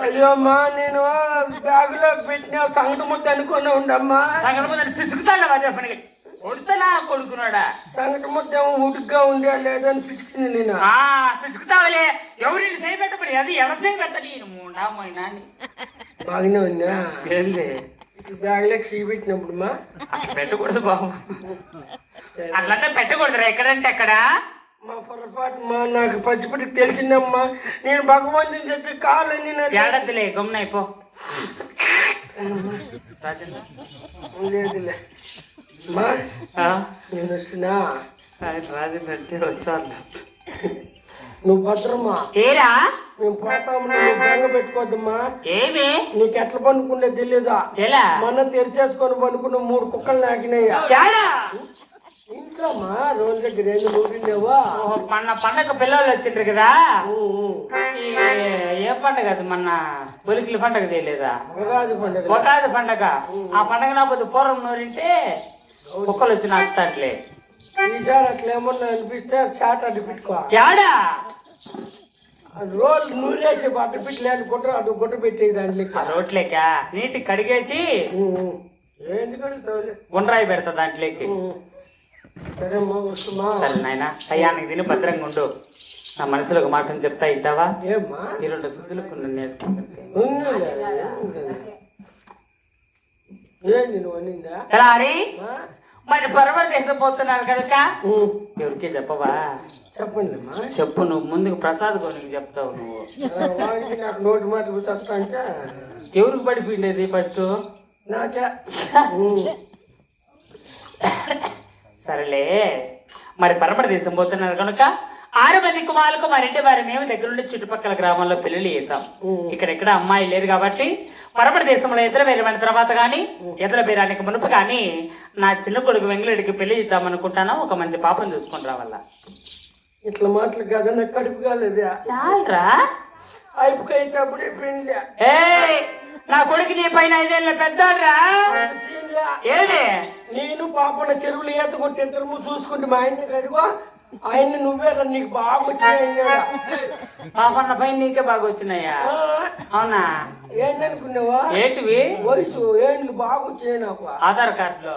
అయ్యో అమ్మా నేను బ్యాగులో పెట్టిన సంగటి ముద్ద అనుకుని ఉండమ్మా. సంగటి ముద్ద పిసుకుతాడా చెప్పండి కొడుతున్నా కొడుకున్నాడా సంగటి ముద్ద ఉడుగ్గా ఉందా లేదని పిసుకుని నేను పిసుకుతావులే ఎవరిని చేయబెట్టబడి అది ఎవరు చేయబెట్టని మూడా పోయినా బాగానే ఉందా ఏంటి బ్యాగులో కీ పెట్టినప్పుడు మా పెట్టకూడదు బాబు అట్లంటే పెట్టకూడదురా ఎక్కడంటే ఎక్కడ మా పొరపాటు మా నాకు పచ్చిపటికి తెలిసిందమ్మా. నేను భగవంతుని చచ్చి కాలని ఏడద్దులే గమ్మున అయిపో లేదులే మా నేను వస్తున్నా రాజు పెట్టి వచ్చాను నువ్వు భద్రమ్మా ఏరా మేము పోతాము నువ్వు బెంగ పెట్టుకోవద్దమ్మా. ఏమి నీకు ఎట్లా పనుకుండే తెలియదా ఎలా మనం తెరిచేసుకొని పనుకున్న 3 కుక్కలు నాకినాయ్యా ఇంట్లో మా రోజు దగ్గర ఏంది ఊరిండేవా మొన్న పండగ పిల్లలు వచ్చిండ్రు కదా ఏ పండగ అది మొన్న బొలికిల పండగ తెలియదా ఉగాది పండుగ ఉగాది పండగ ఆ పండగ నా కొద్ది పూర్వం నూరింటే కుక్కలు వచ్చి నాకుతాట్లే ఈసారి అట్లా ఏమన్నా అనిపిస్తే చాట్ అడ్డు పెట్టుకో యాడా అది రోజు నూరేసి అడ్డు పెట్టలేని గుట్ట అది గుట్ట పెట్టేది దాంట్లో రోట్లేక నీటి కడిగేసి ఏంటి కడుగుతావులే గుండ్రాయి పెడతా దాంట్లోకి సరేమ్మా వస్తుమా సరే నాయన అయ్యానికి తిని భద్రంగా ఉండు నా మనసులో ఒక మాటను చెప్తా ఇద్దావా ఏమ్మా ఈ 2 సుద్దులకు ఏంది నువ్వు అనిందా అరే మరి పొరపాటు చేసిపోతున్నాను కనుక ఎవరికే చెప్పవా చెప్పండి అమ్మా చెప్పు నువ్వు ముందుకు ప్రసాద్ గోనికి చెప్తావు నువ్వు నాకు నోటి మాటలు చెప్తా అంటే ఎవరికి పడిపోయిండేది ఫస్ట్ నాకే సరేలే మరి పరమడ దేశం పోతున్నారు కనుక 6 మంది కుమారులకు మరింటి వారి మేము దగ్గరుండి చుట్టుపక్కల గ్రామంలో పెళ్లి చేసాం. ఇక్కడెక్కడ అమ్మాయి లేదు కాబట్టి పరమడ దేశంలో ఎదురు వేరమైన తర్వాత గాని ఎదురు బేరానికి మునుపు గాని నా చిన్న కొడుకు వెంగళుడికి పెళ్లి చేద్దాం అనుకుంటాను. ఒక మంచి పాపను చూసుకుని రావాల. ఇట్లా మాటలు కదా నాకు కడుపు కాలేదా చాలరా అయిపోయేటప్పుడే పెళ్ళి ఏ నా కొడుకు నీ పైన 5 ఏళ్ళ పెద్దరా ఏది నేను పాపన చెరువులు ఈత కొట్టేద్దరు చూసుకుంటే మా ఆయన కడుగో ఆయన్ని నువ్వే నీకు బాగా వచ్చినాయి పాపన్న పైన నీకే బాగా వచ్చినాయా అవునా ఏంటనుకున్నావా ఏంటివి వయసు ఏంటి బాగా వచ్చినాయి నాకు ఆధార్ కార్డులో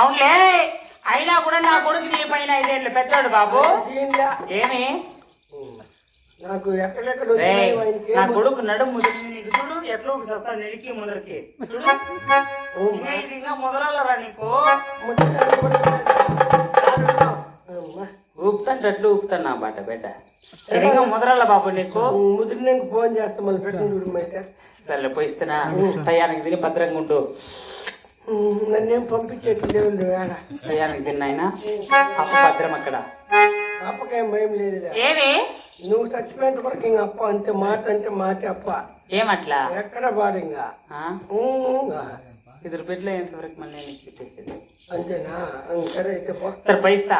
అవునులే అయినా కూడా నా కొడుకు నీ పైన 5 ఏళ్ళ పెద్దోడు బాబు ఏమి నాకు ఎక్కడెక్కడ నా కొడుకు నడుము నీకు చూడు ఎట్లా వస్తా నెలికి ముందరికి మొదలరా నీకు ఊపుతాను అట్లు ఊపుతాను నా బాట బిడ్డ సరిగా మొదలల్ల బాబు నీకు ముదిరినాక ఫోన్ చేస్తా మళ్ళీ పెట్టండి సరే పోయిస్తున్నా టయానికి తిని భద్రంగా ఉండు. నన్నేం పంపించేట్లు లేవు వేళ టయానికి తిన్నాయినా అప్ప భద్రం అక్కడ అప్పకేం భయం లేదు ఏమి నువ్వు చచ్చిపోయేంత వరకు ఇంక అప్ప అంటే మాట అప్ప ఏమట్లా ఎక్కడ పాడింగా 2 బిడ్డలు ఎంతవరకు మళ్ళీ అంతేనా సరే అయితే సరే పైస్తా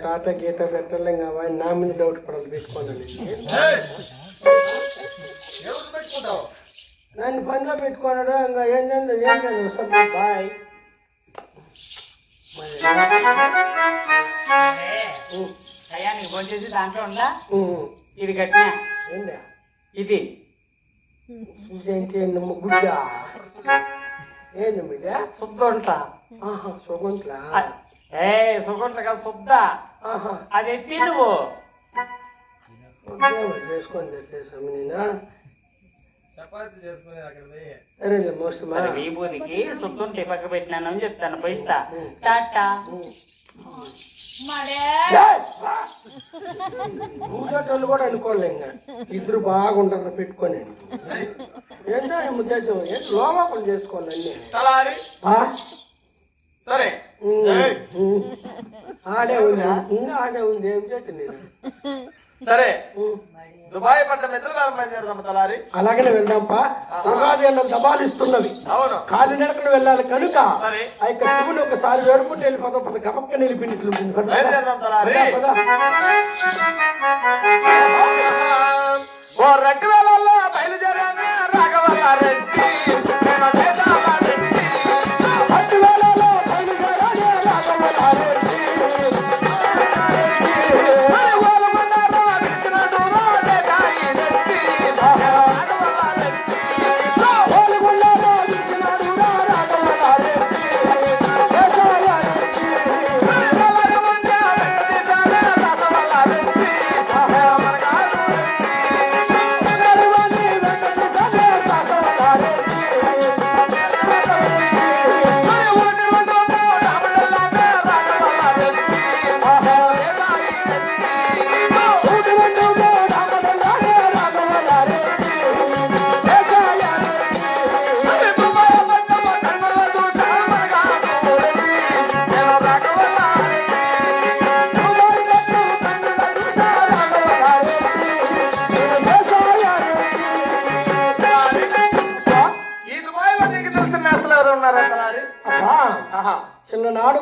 తాత గీత పెట్టలే ఇంకా నా మీద డౌట్ పడాలి పెట్టుకోండి నన్ను పనిలో పెట్టుకున్నాడు ఇంకా ఏంటంటే ఏం లేదు వస్తాం బాయ్ టయానికి ఫోన్ చేసి దాంట్లో ఉందా ఇది కట్టినా ఏంటా ఇది ఇదేంటి గుడ్డ ఏంది బిడ్డ శుద్ధంట సుగంట్ల సుగంట కదా శుద్ధ అది ఎత్తి నువ్వు చేసుకొని తెచ్చేసాము నేను సరేలే మోస్తమా విభూతికి శుద్ధంటే పక్క పెట్టినాను అని చెప్తాను పోయిస్తా టాటా ఊరేటోళ్ళు కూడా అనుకోలే ఇంకా 2 బాగుంటారు పెట్టుకొని ఏంటో ఉద్దేశం లోపలు చేసుకోవాలి అన్ని సరే ఆడే ఉంది ఇంకా ఆడే ఉంది ఏం చేస్తుంది సరే దుబాయ్ పట్ల మిత్రకారం బయలుదేరదాం తలారి అలాగనే వెళ్దాంపా ఉగాది అన్నం దబాలిస్తున్నది అవును కాలి నడకను వెళ్ళాలి కనుక సరే ఆ యొక్క శివుని ఒకసారి వేడుకుంటే వెళ్ళిపోతాం గమక్క నిలిపినట్లు బయలుదేరదాం తలారి ఓ రకవేళల్లో బయలుదేరాను రాఘవల్లారెడ్డి రాఘవల్లారెడ్డి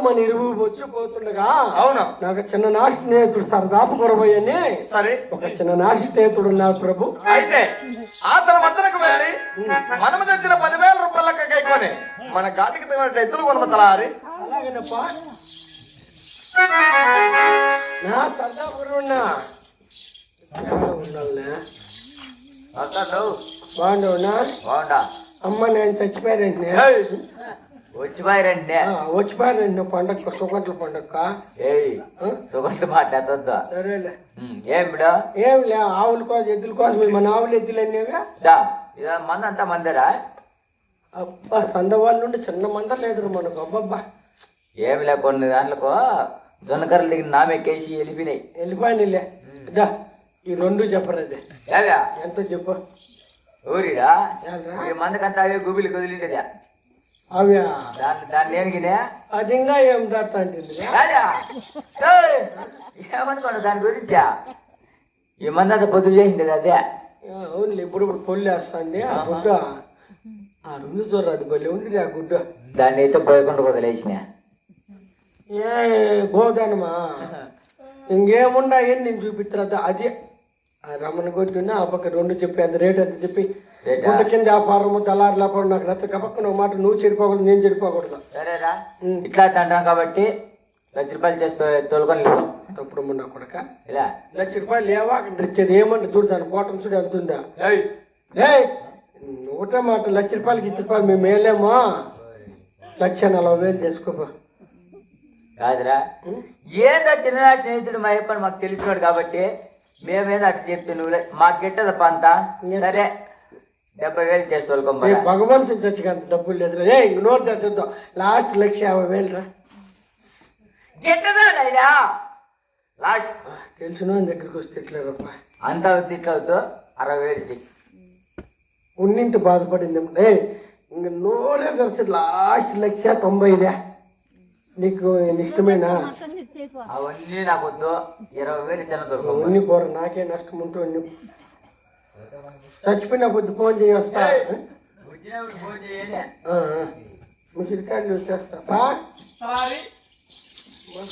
మన ఇరువు వచ్చిపోతుండగా అవును. నాకు చిన్న నాటి స్నేహితుడు సరదాపు కొరబోయని సరే ఒక చిన్న నాటి స్నేహితుడు ఉన్నారు ప్రభు. అయితే అతని వద్దకు వెళ్ళి మనము తెచ్చిన 10,000 రూపాయలకి కైకొని మన ఘాటికి తగినట్టు ఎత్తులు కొనమ తలారి. అలాగేనప్పా. నా సరదాపురం ఉన్నా ఉండాలనా బాగుండవునా? బాగుండా అమ్మ నేను చచ్చిపోయారండి. వచ్చిపోయారండి. వచ్చిపోయారండి పండగ సుగంటల పండగ. సుగంధ మాట్లాడద్దు. సరేలే. ఏం బిడా? ఏం లే, ఆవుల కోసం ఎద్దుల కోసం మన ఆవులు ఎద్దులు అనేవిగా. మంది అంతా మందరా? అబ్బా సంద వాళ్ళ నుండి చిన్న మంద లేదు మనకు. అబ్బబ్బా ఏమి లే, కొన్ని దాంట్లో జొన్నకర్రలు దిగిన నామెక్కేసి వెళ్ళిపోయినలే. ఈ 2 చెప్పరది ఎంతో చెప్పు. ఊరిరా మందకంతా అవే గుబిలి కుదిలింటదా? అవి దాన్ని నేనుగినే అది ఇంకా ఏం దాడుతా ఉంటుంది ఏమనుకోండి దాని గురించా. ఈ మంది అంతా పొద్దులు చేసిండేది అదే. అవునులే, ఇప్పుడు పొల్లు వేస్తుంది ఆ గుడ్డ. ఆ 2 చూడరు, అది బలి ఉంది ఆ గుడ్డ. దాన్ని అయితే పోయకుండా వదిలేసిన. ఏ గోదానమా ఇంకేముండా ఏం నేను చూపిస్తున్నా. అది రమణ కొట్టున్నా ఆ పక్క 2 చెప్పి అంత రేట్ అంత చెప్పి గుడ్డ కింద వ్యాపారము దళారు వ్యాపారం నాకు నచ్చ కపక్కన ఒక మాట నువ్వు చెడిపోకూడదు నేను చెడిపోకూడదు. సరేరా ఇట్లా అంటాం కాబట్టి ₹1,00,000 చేస్తే తోలుకొని తప్పుడు మొన్న కొడక ఇలా ₹1,00,000 లేవా అక్కడ ఇచ్చేది ఏమంటే చూడు దాని కోటం చూడు ఎంత ఉందా. ఒకటే మాట ₹1,00,000 ₹2,000 మేము వేయలేమో. 1,40,000 చేసుకోపో. కాదురా ఏదో చిన్న స్నేహితుడు మా చెప్పని మాకు తెలిసినాడు కాబట్టి మేమేదో అట్లా చెప్తే నువ్వు మాకు గిట్టదప్ప అంతా. సరే 70,000 చేసి తోలుకోమా. భగవంతుని చచ్చిగా అంత డబ్బులు లేదు. ఇంక నోరు తెచ్చుద్దాం. లాస్ట్ 1,50,000 రా. గిట్టదా లాస్ట్ తెలిసిన దగ్గరికి వస్తే ఇట్లేరప్ప. అంత ఇట్లవుతూ 60,000 చెయ్యి. ఉన్నింటి బాధపడింది. ఇంక నోరే తెరిచి లాస్ట్ 1,90,000 నీకు ఇష్టమేనా? అవన్నీ నాకు వద్దు. 20,000 చిన్న దొరుకు. ఉన్ని పోర నాకే నష్టం ఉంటుంది. చచ్చిపోయిన పొద్దు ఫోన్ చేయి వస్తా. ముసిరికాయలు వచ్చేస్తా.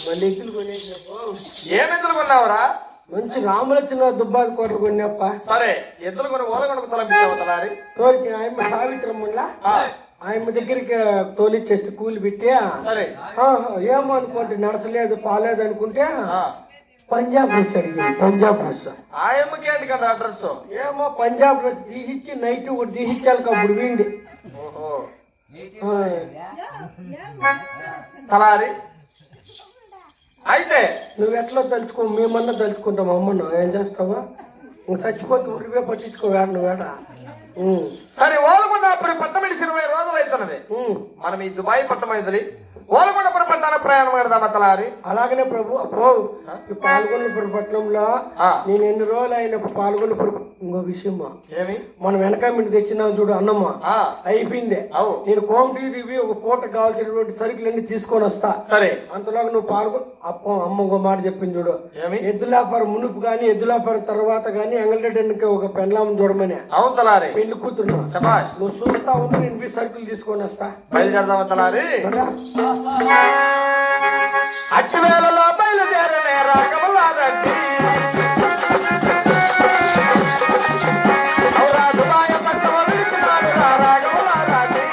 మళ్ళీ ఎత్తులు కొనేసినప్పు. ఏం ఎత్తులు కొన్నావురా? మంచి రాములచ్చిన దుబ్బాది కోటలు కొన్నప్ప. సరే ఎద్దులు కొని ఓలగొండకు తలంపించావు. తోలికి ఆయమ్మ సావిత్రమ్మలా ఆయమ్మ దగ్గరికి తోలిచ్చేస్తే కూలి పెట్టి. సరే ఏమో అనుకోండి నడసలేదు పాలేదు అనుకుంటే పంజాబ్ డ్రెస్ అడిగింది. పంజాబ్ డ్రెస్ ఆయమ్మకి ఏంటి కదా అడ్రస్? ఏమో పంజాబ్ డ్రెస్ తీసిచ్చి నైట్ ఒకటి తీసిచ్చాలి అప్పుడు వీండి. తలారి అయితే నువ్వు ఎట్లా తలుచుకో, మేమన్నా తలుచుకుంటాం. అమ్మను ఏం చేస్తావా? నువ్వు చచ్చిపోతే ఉడివే పట్టించుకో వేడ నువ్వు వేడ. సరే ఓలగొండ అప్పుడు పట్టమనిసి 20 రోజులు అవుతున్నది. మనం ఈ దుబాయ్ పట్టమైంది ఓలగొండపురం పట్టణానికి ప్రయాణం పెడదామా తలారి? అలాగనే ప్రభు. అప్పో ఈ పాల్గొన్నపురం పట్టణంలో నేను ఎన్ని రోజులు అయినప్పుడు పాల్గొన్నపురం. ఇంకో విషయం, ఏమి మనం వెనకామింటి తెచ్చినాం చూడు అన్నమ్మ, అయిపోయిందే. నేను కోమటివి ఒక పూట కావాల్సినటువంటి సరుకులన్నీ తీసుకొని వస్తా. సరే అంతలోగా నువ్వు అమ్మ ఇంకో మాట చెప్పింది చూడు. ఎద్దుల వ్యాపారం మునుపు గాని ఎద్దుల వ్యాపారం తర్వాత గాని ఎంగళరెడ్డి ఒక పెండ్లాం చూడమని. అవును తలారి. పెళ్లి కూతురు నువ్వు చూస్తా ఉంటే నేను సరుకులు తీసుకొని వస్తా. బయలుదేరదామా తలారి? అచ్చివేళలో బయలుదేరనే రాఘవలారెడ్డి. దుబాయ పట్టణ విడిచినాడు రాఘవలారెడ్డి.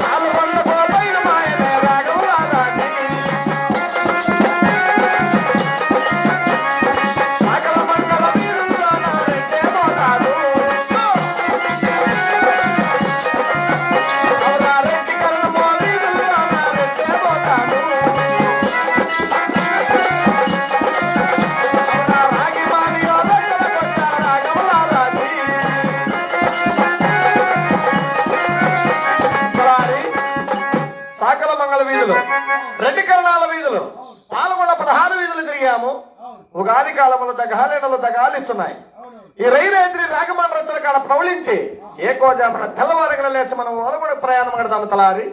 పాల్గొండకు బయలు మాయనే రాఘవలారెడ్డి. సకల మంగళ వీరుల్లో రెడ్డే పోతాడు. సాకల మంగళ వీధులు, రెడ్డి కరణాల వీధులు, పాల్గొండ 16 వీధులు తిరిగాము. ఉగాది కాలంలో దగాలేనలు దగాలిస్తున్నాయి. ఈ రైరేంద్రి రాగమాన్ రచన కాడ ప్రవళించి ఏకోజామున తెల్లవారగల లేచి మనం ఓలగొండ ప్రయాణం కడదాము తలారి.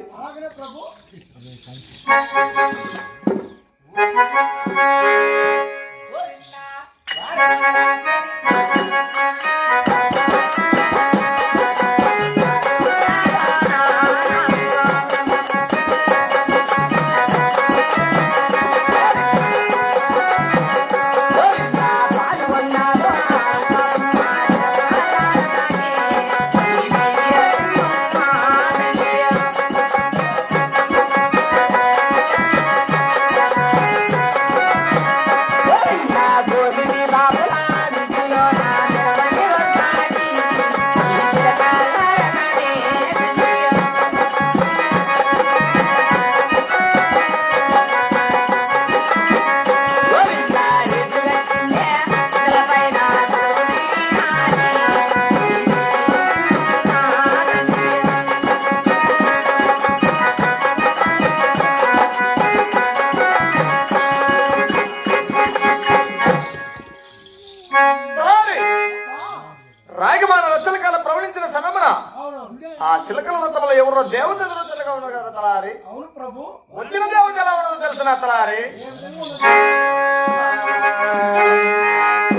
ఎవరో దేవత ఎదురుగా ఉన్నారు కదా తలారి. అవును ప్రభు. వచ్చిన దేవత ఎలా ఉండదో తెలుసు తలారి.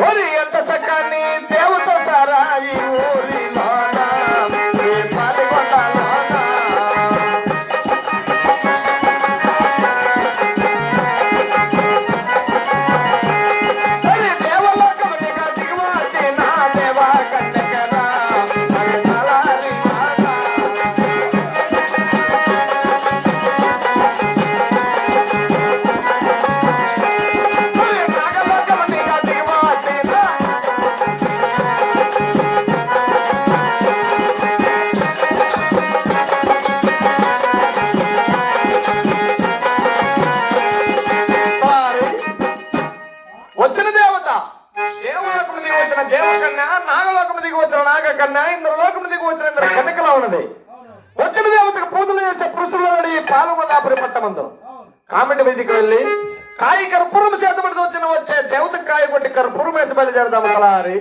ఓరి ఎంత చక్కని దేవత సారా ఈ ఊరిలోన, ఈ పాలకొండలోన. దేవలోకమునిగా దిగువచ్చిన దేవా కన్యకరా తలారి మాత. నాగలోకమునిగా దిగువచ్చిన వచ్చిన దేవత, దేవలోకము దిగి వచ్చిన దేవకన్య, నాగలోకము దిగి వచ్చిన నాగకన్య, ఇంద్రలోకము దిగి వచ్చిన ఇంద్ర కన్యకలా ఉన్నది. వచ్చిన దేవతకు పూజలు చేసే పురుషులని పాల్గొండాపురి పట్టమందు కామెంట్ మీదకి వెళ్ళి కాయి కర్పూరం చేతబడి వచ్చే దేవత కాయ కొట్టి కర్పూరం వేసి బయలుదేరదాము తలారి.